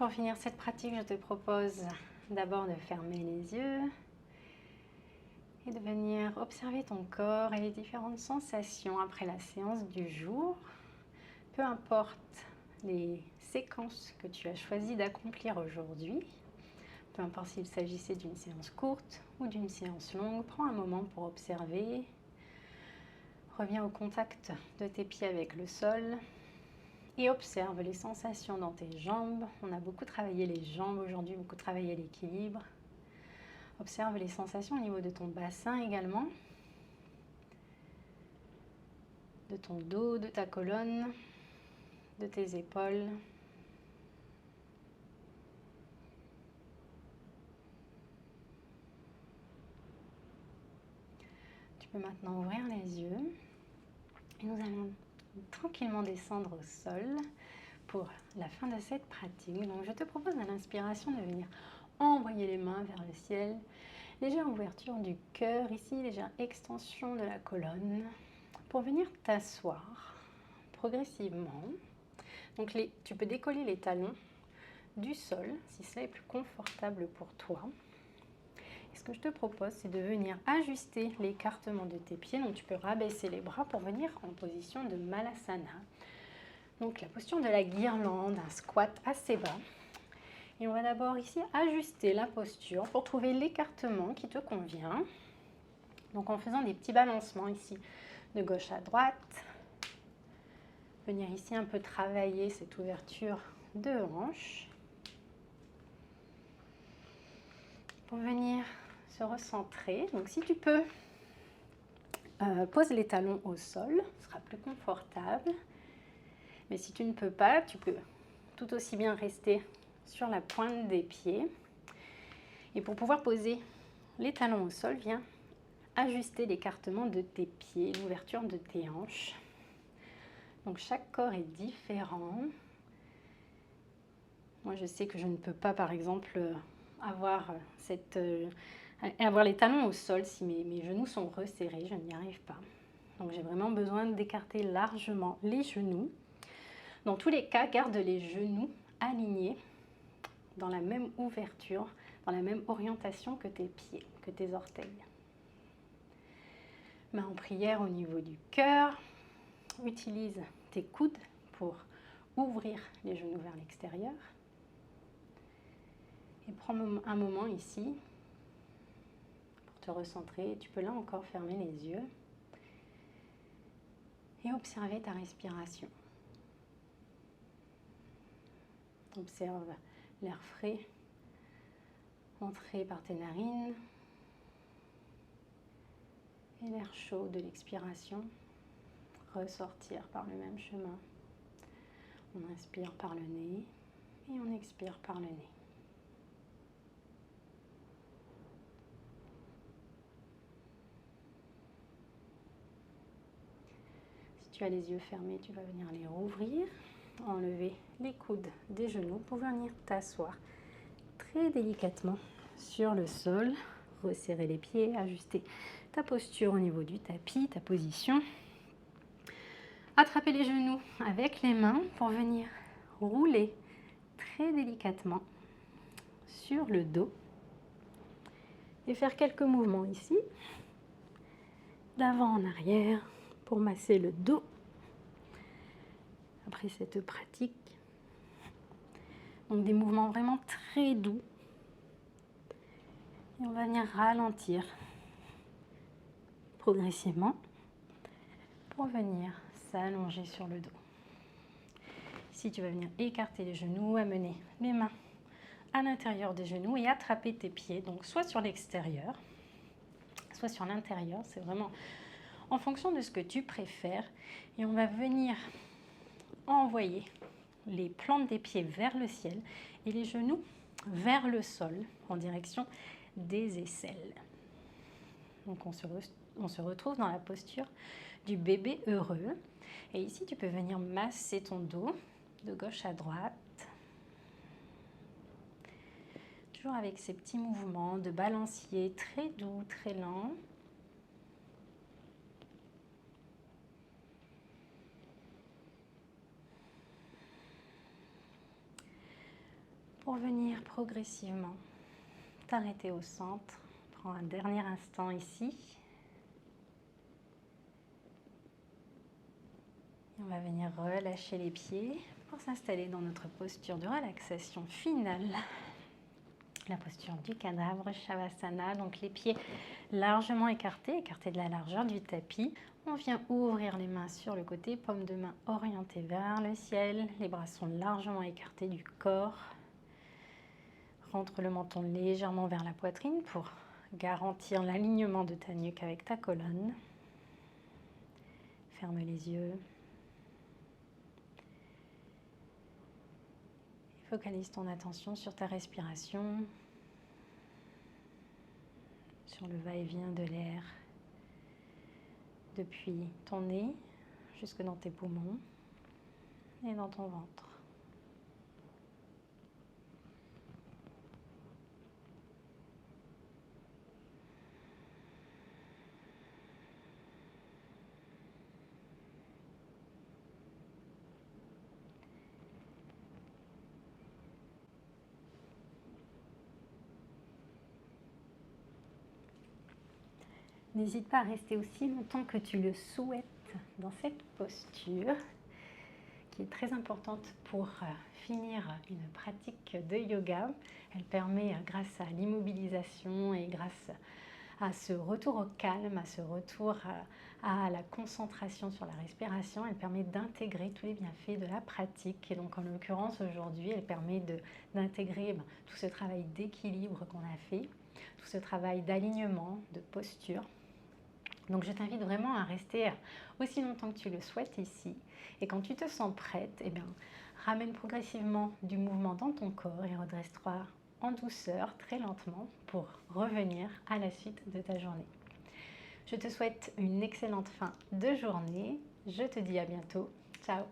Pour finir cette pratique, je te propose d'abord de fermer les yeux et de venir observer ton corps et les différentes sensations après la séance du jour. Peu importe les séquences que tu as choisi d'accomplir aujourd'hui, peu importe s'il s'agissait d'une séance courte ou d'une séance longue, prends un moment pour observer. Reviens au contact de tes pieds avec le sol et observe les sensations dans tes jambes. On a beaucoup travaillé les jambes aujourd'hui, beaucoup travaillé l'équilibre. Observe les sensations au niveau de ton bassin également, de ton dos, de ta colonne, de tes épaules. Tu peux maintenant ouvrir les yeux et nous allons tranquillement descendre au sol pour la fin de cette pratique. Donc je te propose à l'inspiration de venir envoyer les mains vers le ciel. Légère ouverture du cœur ici, légère extension de la colonne pour venir t'asseoir progressivement. Donc tu peux décoller les talons du sol si cela est plus confortable pour toi. Et ce que je te propose, c'est de venir ajuster l'écartement de tes pieds. Donc tu peux rabaisser les bras pour venir en position de Malasana. Donc la posture de la guirlande, un squat assez bas. Et on va d'abord ici ajuster la posture pour trouver l'écartement qui te convient. Donc en faisant des petits balancements ici de gauche à droite. Venir ici un peu travailler cette ouverture de hanche. Pour venir se recentrer. Donc si tu peux, pose les talons au sol, ce sera plus confortable. Mais si tu ne peux pas, tu peux tout aussi bien rester sur la pointe des pieds. Et pour pouvoir poser les talons au sol, viens ajuster l'écartement de tes pieds, l'ouverture de tes hanches. Donc chaque corps est différent. Moi je sais que je ne peux pas par exemple avoir les talons au sol si mes genoux sont resserrés, je n'y arrive pas. Donc j'ai vraiment besoin d'écarter largement les genoux. Dans tous les cas, garde les genoux alignés dans la même ouverture, dans la même orientation que tes pieds, que tes orteils. Main en prière au niveau du cœur. Utilise tes coudes pour ouvrir les genoux vers l'extérieur. Et prends un moment ici pour te recentrer. Tu peux là encore fermer les yeux et observer ta respiration. Observe l'air frais entrer par tes narines et l'air chaud de l'expiration ressortir par le même chemin. On inspire par le nez et on expire par le nez. Si tu as les yeux fermés, tu vas venir les rouvrir, enlever les coudes des genoux pour venir t'asseoir très délicatement sur le sol, resserrer les pieds, ajuster ta posture au niveau du tapis, ta position. Attraper les genoux avec les mains pour venir rouler très délicatement sur le dos et faire quelques mouvements ici, d'avant en arrière pour masser le dos après cette pratique. Donc des mouvements vraiment très doux. Et on va venir ralentir progressivement pour venir s'allonger sur le dos. Ici, tu vas venir écarter les genoux, amener les mains à l'intérieur des genoux et attraper tes pieds, donc soit sur l'extérieur, soit sur l'intérieur. C'est vraiment en fonction de ce que tu préfères. Et on va venir envoyer les plantes des pieds vers le ciel et les genoux vers le sol en direction des aisselles. Donc on se retrouve dans la posture du bébé heureux. Et ici, tu peux venir masser ton dos de gauche à droite. Toujours avec ces petits mouvements de balancier très doux, très lents. pour venir progressivement t'arrêter au centre. Prends un dernier instant ici. On va venir relâcher les pieds pour s'installer dans notre posture de relaxation finale. La posture du cadavre, Shavasana, donc les pieds largement écartés, écartés de la largeur du tapis. On vient ouvrir les mains sur le côté, paume de main orientée vers le ciel. Les bras sont largement écartés du corps. Rentre le menton légèrement vers la poitrine pour garantir l'alignement de ta nuque avec ta colonne. Ferme les yeux. Focalise ton attention sur ta respiration, sur le va-et-vient de l'air depuis ton nez jusque dans tes poumons et dans ton ventre. N'hésite pas à rester aussi longtemps que tu le souhaites dans cette posture qui est très importante pour finir une pratique de yoga. Elle permet, grâce à l'immobilisation et grâce à ce retour au calme, à ce retour à la concentration sur la respiration, elle permet d'intégrer tous les bienfaits de la pratique. Et donc en l'occurrence aujourd'hui, elle permet d'intégrer tout ce travail d'équilibre qu'on a fait, tout ce travail d'alignement, de posture. Donc je t'invite vraiment à rester aussi longtemps que tu le souhaites ici. Et quand tu te sens prête, eh bien, ramène progressivement du mouvement dans ton corps et redresse-toi en douceur, très lentement, pour revenir à la suite de ta journée. Je te souhaite une excellente fin de journée. Je te dis à bientôt. Ciao!